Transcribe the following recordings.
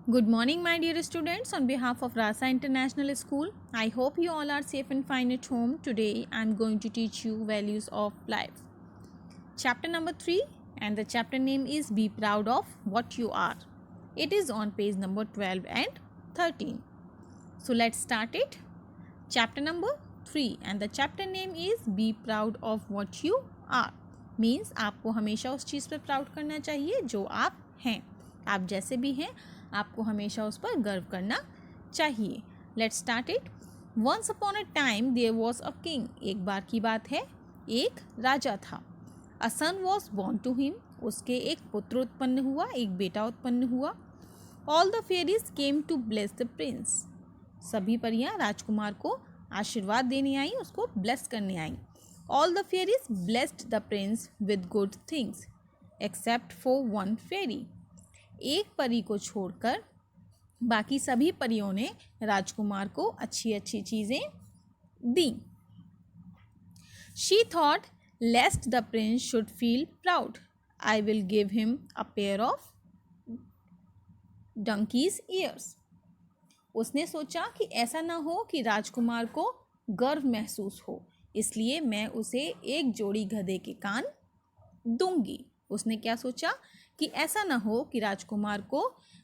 Good morning, my dear students. On behalf of Rasa International School, I hope you all are safe and fine at home. Today, I am going to teach you values of life. Chapter number 3, and the chapter name is Be Proud of What You Are. It is on page number 12 and 13. So, let's start it. Chapter number 3, and the chapter name is Be Proud of What You Are. Means आपको हमेशा उस चीज़ पर proud करना चाहिए जो आप हैं. आप जैसे भी हैं आपको हमेशा उस पर गर्व करना चाहिए. Let's start it. Once upon a time there was a king. एक बार की बात है, एक राजा था. A son was born to him. उसके एक पुत्र उत्पन्न हुआ, एक बेटा उत्पन्न हुआ. All the fairies came to bless the prince. सभी परियां राजकुमार को आशीर्वाद देने आई, उसको ब्लेस करने आई. All the fairies blessed the prince with good things except for one fairy. एक परी को छोड़कर बाकी सभी परियों ने राजकुमार को अच्छी अच्छी चीज़ें दी. She thought lest the prince should feel proud, I will give him a pair of donkey's ears. उसने सोचा कि ऐसा ना हो कि राजकुमार को गर्व महसूस हो, इसलिए मैं उसे एक जोड़ी गधे के कान दूंगी. उसने क्या सोचा कि ऐसा ना हो कि राजकुमार को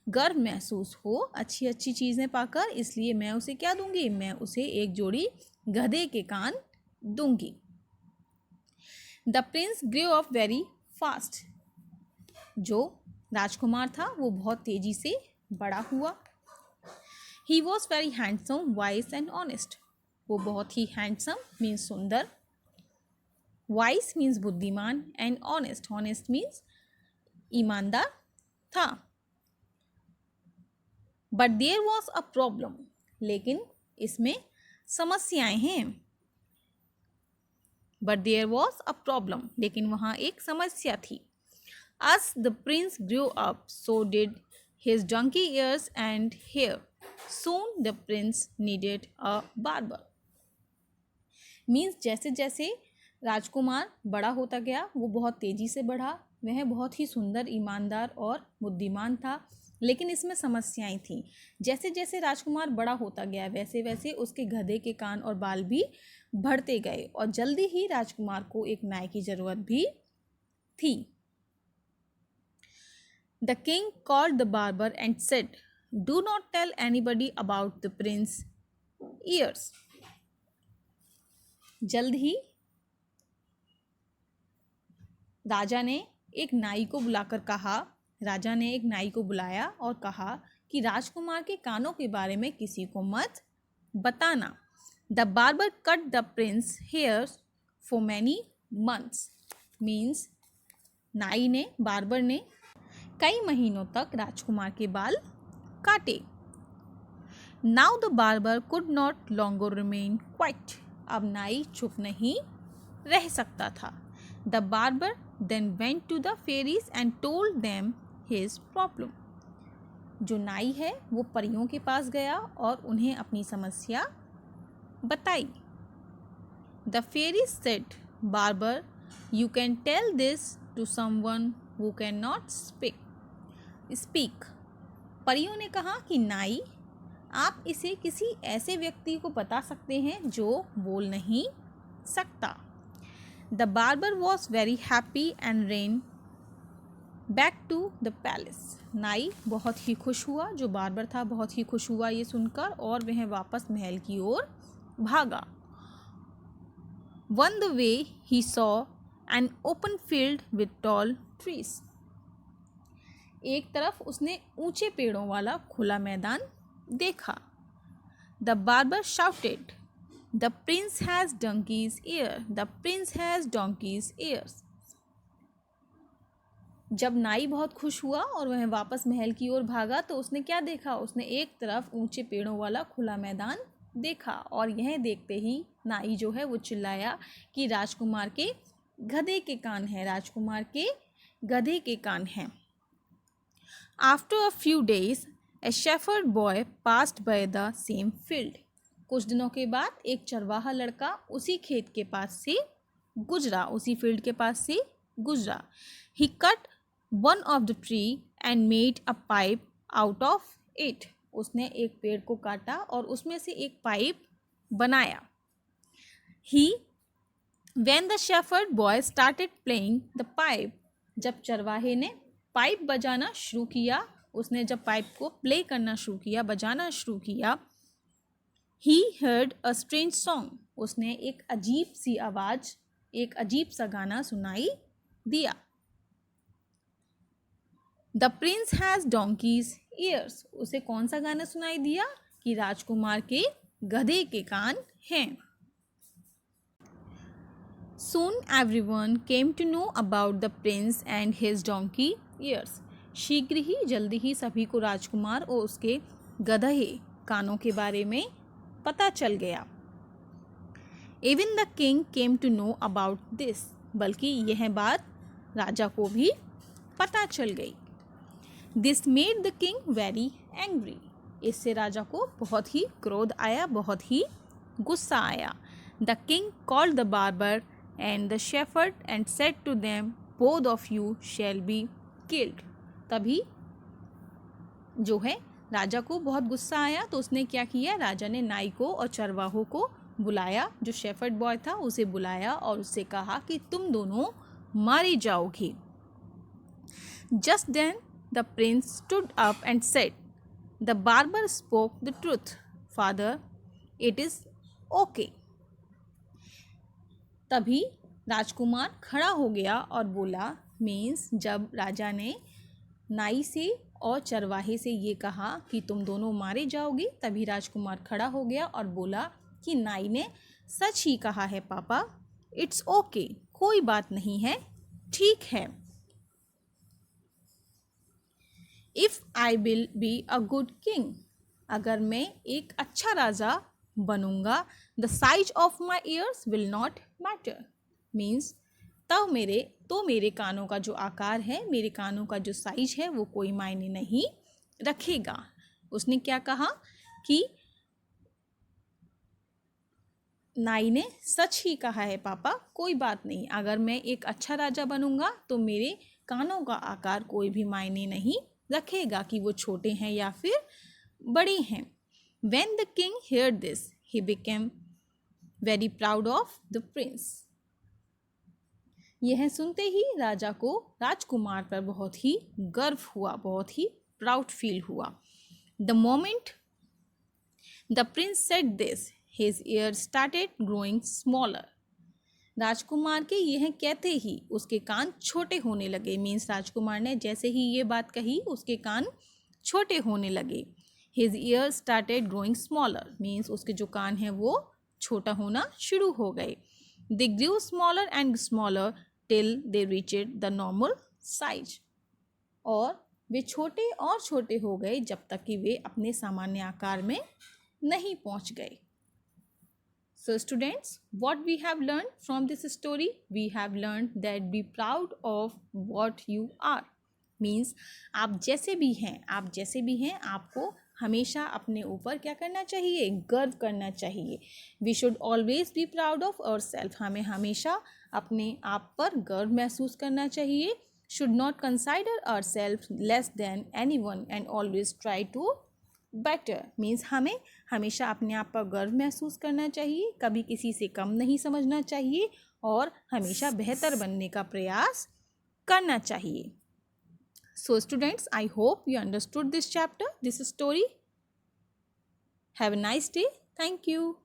गर्व महसूस हो अच्छी अच्छी चीज़ें पाकर, इसलिए मैं उसे क्या दूंगी, मैं उसे एक जोड़ी गधे के कान दूंगी. The prince grow up very fast. जो राजकुमार था वो बहुत तेजी से बड़ा हुआ. He was very handsome, wise and honest. वो बहुत ही हैंडसम मीन्स सुंदर, वाइज मीन्स बुद्धिमान, एंड ऑनेस्ट, ऑनेस्ट मीन्स ईमानदार था. But there was a problem. लेकिन इसमें समस्याएं हैं. But there was a problem. लेकिन वहाँ एक समस्या थी. As the prince grew up, so did his donkey ears and hair. Soon the prince needed a barber. Means जैसे जैसे राजकुमार बड़ा होता गया वो बहुत तेज़ी से बढ़ा. वह बहुत ही सुंदर, ईमानदार और बुद्धिमान था. लेकिन इसमें समस्याएं थीं. जैसे जैसे राजकुमार बड़ा होता गया वैसे वैसे उसके गधे के कान और बाल भी बढ़ते गए और जल्दी ही राजकुमार को एक नाई की ज़रूरत भी थी. The king called the barber and said, "Do not tell anybody about the prince's ears." जल्द ही राजा ने एक नाई को बुलाया और कहा कि राजकुमार के कानों के बारे में किसी को मत बताना. The barber cut the prince's hairs for many months. Means barber ने कई महीनों तक राजकुमार के बाल काटे. Now the barber could not longer remain quiet. अब नाई चुप नहीं रह सकता था. The barber then went to the fairies and told them his problem. जो नाई है वो परियों के पास गया और उन्हें अपनी समस्या बताई. The fairies said, barber you can tell this to someone who can not speak. परियों ने कहा कि नाई, आप इसे किसी ऐसे व्यक्ति को बता सकते हैं जो बोल नहीं सकता. The barber was very happy and ran back to the palace. नाई बहुत ही खुश हुआ, जो बार्बर था बहुत ही खुश हुआ ये सुनकर, और वह वापस महल की ओर भागा. One the way he saw an open field with tall trees. एक तरफ उसने ऊंचे पेड़ों वाला खुला मैदान देखा. The barber shouted, the Prince has donkeys year, the Prince has donkeys years. जब नाई बहुत खुश हुआ और वह वापस महल की ओर भागा तो उसने क्या देखा, उसने एक तरफ ऊंचे पेड़ों वाला खुला मैदान देखा, और यह देखते ही नाई जो है वो चिल्लाया कि राजकुमार के गधे के कान हैं, राजकुमार के गधे के कान हैं. After a few days, a shepherd boy passed by the same field. कुछ दिनों के बाद एक चरवाहा लड़का उसी खेत के पास से गुजरा, उसी फील्ड के पास से गुजरा. He cut one of the tree and made a pipe out of it, उसने एक पेड़ को काटा और उसमें से एक पाइप बनाया. He When the shepherd boy started playing the pipe, जब चरवाहे ने पाइप बजाना शुरू किया, उसने जब पाइप को प्ले करना शुरू किया, बजाना शुरू किया, he heard a strange song, उसने एक अजीब सी आवाज़, एक अजीब सा गाना सुनाई दिया. The prince has donkey's ears, उसे कौन सा गाना सुनाई दिया कि राजकुमार के गधे के कान हैं. Soon everyone came to know about the prince and his donkey ears. शीघ्र ही जल्दी ही सभी को राजकुमार और उसके गधे कानों के बारे में पता चल गया. Even the king came to know about this. बल्कि यह बात राजा को भी पता चल गई. This made the king very angry. इससे राजा को बहुत ही क्रोध आया, बहुत ही गुस्सा आया. The king called the barber and the shepherd and said to them, both of you shall be killed. तभी जो है राजा को बहुत गुस्सा आया तो उसने क्या किया, राजा ने नाई को और चरवाहों को बुलाया, जो शेफर्ड बॉय था उसे बुलाया और उससे कहा कि तुम दोनों मारे जाओगे. Just then the prince stood up and said, the barber spoke the truth, father, it is okay. तभी राजकुमार खड़ा हो गया और बोला, मीन्स जब राजा ने नाई से और चरवाहे से ये कहा कि तुम दोनों मारे जाओगे, तभी राजकुमार खड़ा हो गया और बोला कि नाई ने सच ही कहा है पापा, इट्स ओके, कोई बात नहीं है, ठीक है. If I will be a good king, अगर मैं एक अच्छा राजा बनूंगा, the size of my years will not matter, means तब मेरे कानों का जो आकार है, मेरे कानों का जो साइज है वो कोई मायने नहीं रखेगा. उसने क्या कहा कि नाई ने सच ही कहा है पापा, कोई बात नहीं, अगर मैं एक अच्छा राजा बनूंगा तो मेरे कानों का आकार कोई भी मायने नहीं रखेगा कि वो छोटे हैं या फिर बड़े हैं. When the king heard this, he became very proud of the prince. यह सुनते ही राजा को राजकुमार पर बहुत ही गर्व हुआ, बहुत ही प्राउड फील हुआ. The moment the prince said this, his ears started growing smaller. राजकुमार के यह कहते ही उसके कान छोटे होने लगे, मीन्स राजकुमार ने जैसे ही ये बात कही उसके कान छोटे होने लगे. His ears started growing smaller, means उसके जो कान हैं वो छोटा होना शुरू हो गए. They grew smaller and smaller till they reached the normal size. और वे छोटे और छोटे हो गए जब तक कि वे अपने सामान्य आकार में नहीं पहुंच गए. So students, what we have learned from this story? We have learned that be proud of what you are. Means आप जैसे भी हैं, आपको हमेशा अपने ऊपर क्या करना चाहिए, गर्व करना चाहिए. We should always be proud of ourselves. हमें हमेशा अपने आप पर गर्व महसूस करना चाहिए. Should not consider ourselves less than anyone and always try to better. Means हमें हमेशा अपने आप पर गर्व महसूस करना चाहिए, कभी किसी से कम नहीं समझना चाहिए और हमेशा बेहतर बनने का प्रयास करना चाहिए. So students, I hope you understood this chapter, this story. Have a nice day. Thank you.